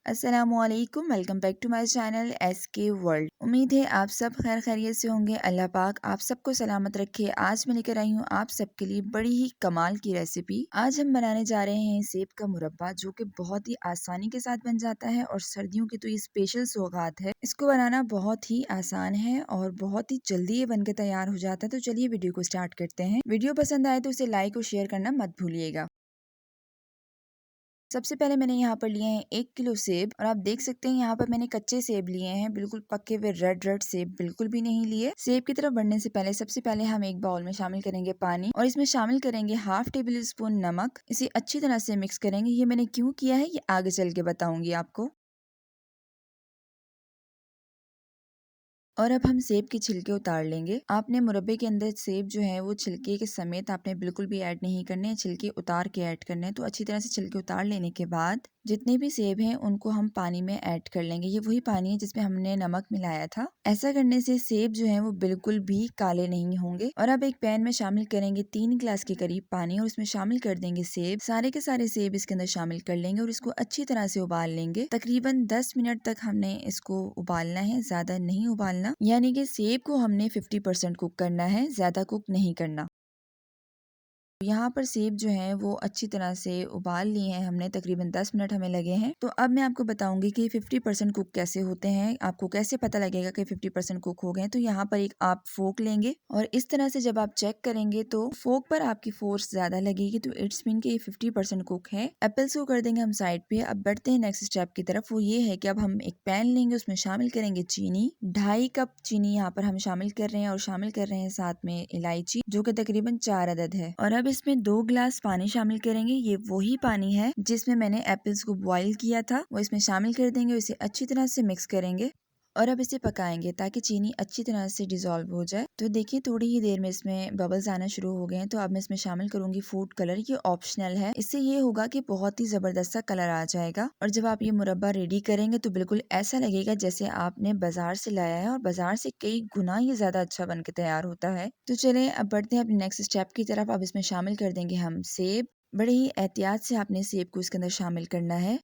अस्सलामुअलैकुम, welcome back to my channel SK world. उम्मीद है आप सब खैर खैरियत से होंगे। अल्लाह पाक आप सबको सलामत रखे। आज मैं लेकर आई हूँ आप सबके लिए बड़ी ही कमाल की रेसिपी। आज हम बनाने जा रहे हैं सेब का मुरब्बा, जो कि बहुत ही आसानी के साथ बन जाता है और सर्दियों की तो ये स्पेशल सौगात है। इसको बनाना बहुत ही आसान है और बहुत ही जल्दी ये बनकर तैयार हो जाता है। तो चलिए वीडियो को स्टार्ट करते हैं। वीडियो पसंद आए तो इसे लाइक और शेयर करना मत भूलिएगा। सबसे पहले मैंने यहाँ पर लिए हैं 1 किलो सेब और आप देख सकते हैं यहाँ पर मैंने कच्चे सेब लिए हैं, बिल्कुल पके हुए रेड रेड सेब बिल्कुल भी नहीं लिए। सेब की तरफ बढ़ने से पहले सबसे पहले हम एक बाउल में शामिल करेंगे पानी और इसमें शामिल करेंगे हाफ टेबल स्पून नमक। इसे अच्छी तरह से मिक्स करेंगे। ये मैंने क्यों किया है ये आगे चल के बताऊंगी आपको। और अब हम सेब के छिलके उतार लेंगे। आपने मुरब्बे के अंदर सेब जो है वो छिलके के समेत आपने बिल्कुल भी ऐड नहीं करने हैं, छिलके उतार के ऐड करने हैं। तो अच्छी तरह से छिलके उतार लेने के बाद जितने भी सेब हैं उनको हम पानी में ऐड कर लेंगे। ये वही पानी है जिसमें हमने नमक मिलाया था। ऐसा करने से सेब जो है वो बिल्कुल भी काले नहीं होंगे। और अब एक पैन में शामिल करेंगे 3 गिलास के करीब पानी और इसमें शामिल कर देंगे सेब। सारे के सारे सेब इसके अंदर शामिल कर लेंगे और इसको अच्छी तरह से उबाल लेंगे। तकरीबन 10 मिनट तक हमने इसको उबालना है, ज्यादा नहीं उबालना। यानी कि सेब को हमने 50% कुक करना है, ज्यादा कुक नहीं करना। यहाँ पर सेब जो है वो अच्छी तरह से उबाल लिए हैं हमने, तकरीबन 10 मिनट हमें लगे हैं। तो अब मैं आपको बताऊंगी कि 50% कुक कैसे होते हैं, आपको कैसे पता लगेगा कि 50% कुक हो गए हैं। तो यहाँ पर एक आप फोक लेंगे और इस तरह से जब आप चेक करेंगे तो फोक पर आपकी फोर्स ज्यादा लगेगी, तो इट्स मीन कि ये 50% कुक है। एप्पल्स को कर देंगे हम साइड पे। अब बढ़ते हैं नेक्स्ट स्टेप की तरफ। वो ये है कि अब हम एक पैन लेंगे, उसमें शामिल करेंगे चीनी। 2.5 कप चीनी यहाँ पर हम शामिल कर रहे हैं और शामिल कर रहे हैं साथ में इलायची, जो कि तकरीबन 4 अदद है। और अब इसमें 2 गिलास पानी शामिल करेंगे। ये वही पानी है जिसमें मैंने एप्पल्स को बॉईल किया था, वो इसमें शामिल कर देंगे। इसे अच्छी तरह से मिक्स करेंगे और अब इसे पकाएंगे ताकि चीनी अच्छी तरह से डिसॉल्व हो जाए। तो देखिए थोड़ी ही देर में इसमें बबल्स आना शुरू हो गए हैं। तो अब मैं इसमें शामिल करूंगी फूड कलर। ये ऑप्शनल है, इससे ये होगा कि बहुत ही जबरदस्त सा कलर आ जाएगा। और जब आप ये मुरब्बा रेडी करेंगे तो बिल्कुल ऐसा लगेगा जैसे आपने बाजार से लाया है और बाजार से कई गुना ये ज्यादा अच्छा बन के तैयार होता है। तो चले अब बढ़ते हैं अपने नेक्स्ट स्टेप की तरफ। अब इसमें शामिल कर देंगे हम सेब। बड़े ही एहतियात से आपने सेब को इसके अंदर शामिल करना है।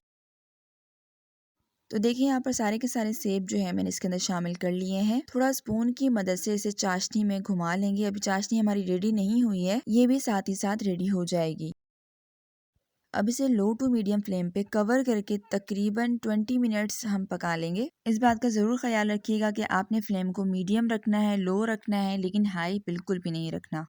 तो देखिए यहाँ पर सारे के सारे सेब जो है मैंने इसके अंदर शामिल कर लिए हैं। थोड़ा स्पून की मदद से इसे चाशनी में घुमा लेंगे। अभी चाशनी हमारी रेडी नहीं हुई है, ये भी साथ ही साथ रेडी हो जाएगी। अब इसे लो टू मीडियम फ्लेम पे कवर करके तकरीबन 20 मिनट्स हम पका लेंगे। इस बात का जरूर ख्याल रखिएगा कि आपने फ्लेम को मीडियम रखना है, लो रखना है, लेकिन हाई बिल्कुल भी नहीं रखना।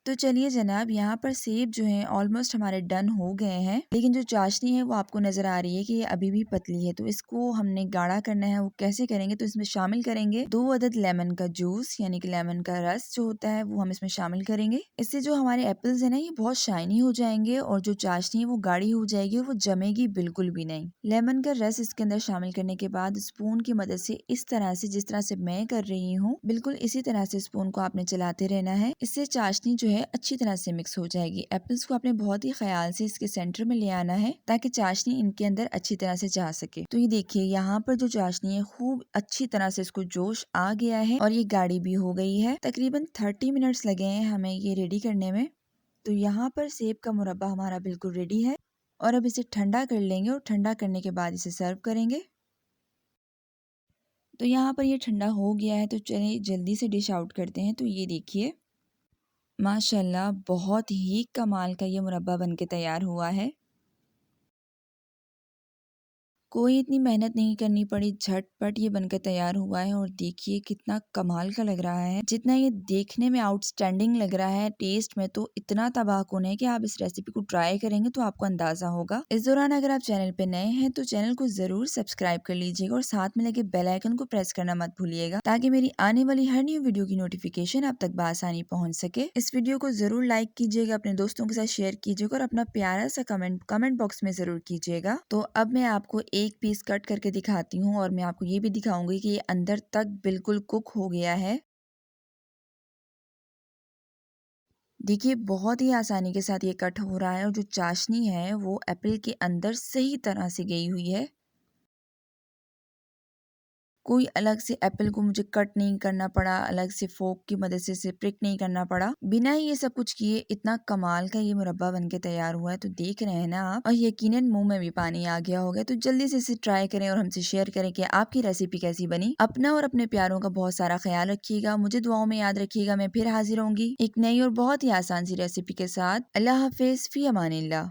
तो चलिए जनाब, यहाँ पर सेब जो है ऑलमोस्ट हमारे डन हो गए हैं, लेकिन जो चाशनी है वो आपको नजर आ रही है कि ये अभी भी पतली है। तो इसको हमने गाढ़ा करना है। वो कैसे करेंगे, तो इसमें शामिल करेंगे 2 अदद लेमन का जूस, यानी कि लेमन का रस जो होता है वो हम इसमें शामिल करेंगे। इससे जो हमारे एप्पल्स है ना ये बहुत शाइनी हो जाएंगे और जो चाशनी है वो गाढ़ी हो जाएगी और वो जमेगी बिल्कुल भी नहीं। लेमन का रस इसके अंदर शामिल करने के बाद स्पून की मदद से इस तरह से, जिस तरह से मैं कर रही हूँ, बिल्कुल इसी तरह से स्पून को आपने चलाते रहना है। इससे चाशनी जो है अच्छी तरह से मिक्स हो जाएगी। एप्पल्स को आपने बहुत ही ख्याल से इसके सेंटर में ले आना है ताकि चाशनी इनके अंदर अच्छी तरह से जा सके। तो ये देखिए यहाँ पर जो चाशनी है खूब अच्छी तरह से इसको जोश आ गया है और ये गाढ़ी भी हो गई है। तकरीबन 30 मिनट्स लगे हैं हमें ये रेडी करने में। तो यहाँ पर सेब का मुरब्बा हमारा बिल्कुल रेडी है और अब इसे ठंडा कर लेंगे और ठंडा करने के बाद इसे सर्व करेंगे। तो यहाँ पर ये ठंडा हो गया है, तो चलिए जल्दी से डिश आउट करते हैं। तो ये देखिए माशाल्लाह बहुत ही कमाल का ये मुरब्बा बनके तैयार हुआ है। कोई इतनी मेहनत नहीं करनी पड़ी, झटपट ये बनकर तैयार हुआ है और देखिए कितना कमाल का लग रहा है। जितना ये देखने में आउटस्टैंडिंग लग रहा है, टेस्ट में तो इतना तबाहकुन है कि आप इस रेसिपी को ट्राई करेंगे तो आपको अंदाजा होगा। इस दौरान अगर आप चैनल पे नए हैं तो चैनल को जरूर सब्सक्राइब कर लीजिएगा और साथ में लगे बेल आइकन को प्रेस करना मत भूलिएगा ताकि मेरी आने वाली हर न्यू वीडियो की नोटिफिकेशन आप तक बआसानी पहुंच सके। इस वीडियो को जरूर लाइक कीजिएगा, अपने दोस्तों के साथ शेयर कीजिएगा और अपना प्यारा सा कमेंट बॉक्स में जरूर कीजिएगा। तो अब मैं आपको एक पीस कट करके दिखाती हूँ और मैं आपको ये भी दिखाऊंगी कि ये अंदर तक बिल्कुल कुक हो गया है। देखिए बहुत ही आसानी के साथ ये कट हो रहा है और जो चाशनी है वो एप्पल के अंदर सही तरह से गई हुई है। कोई अलग से एप्पल को मुझे कट नहीं करना पड़ा, अलग से फोक की मदद से इसे प्रिक नहीं करना पड़ा। बिना ही ये सब कुछ किए इतना कमाल का ये मुरब्बा बनके तैयार हुआ है। तो देख रहे हैं ना आप, और यकीनन मुंह में भी पानी आ गया होगा। तो जल्दी से इसे ट्राई करें और हमसे शेयर करें कि आपकी रेसिपी कैसी बनी। अपना और अपने प्यारों का बहुत सारा ख्याल रखिएगा, मुझे दुआओं में याद रखिएगा। मैं फिर हाजिर होंगी एक नई और बहुत ही आसान सी रेसिपी के साथ। अल्लाह हाफिज, फी अमानिल्लाह।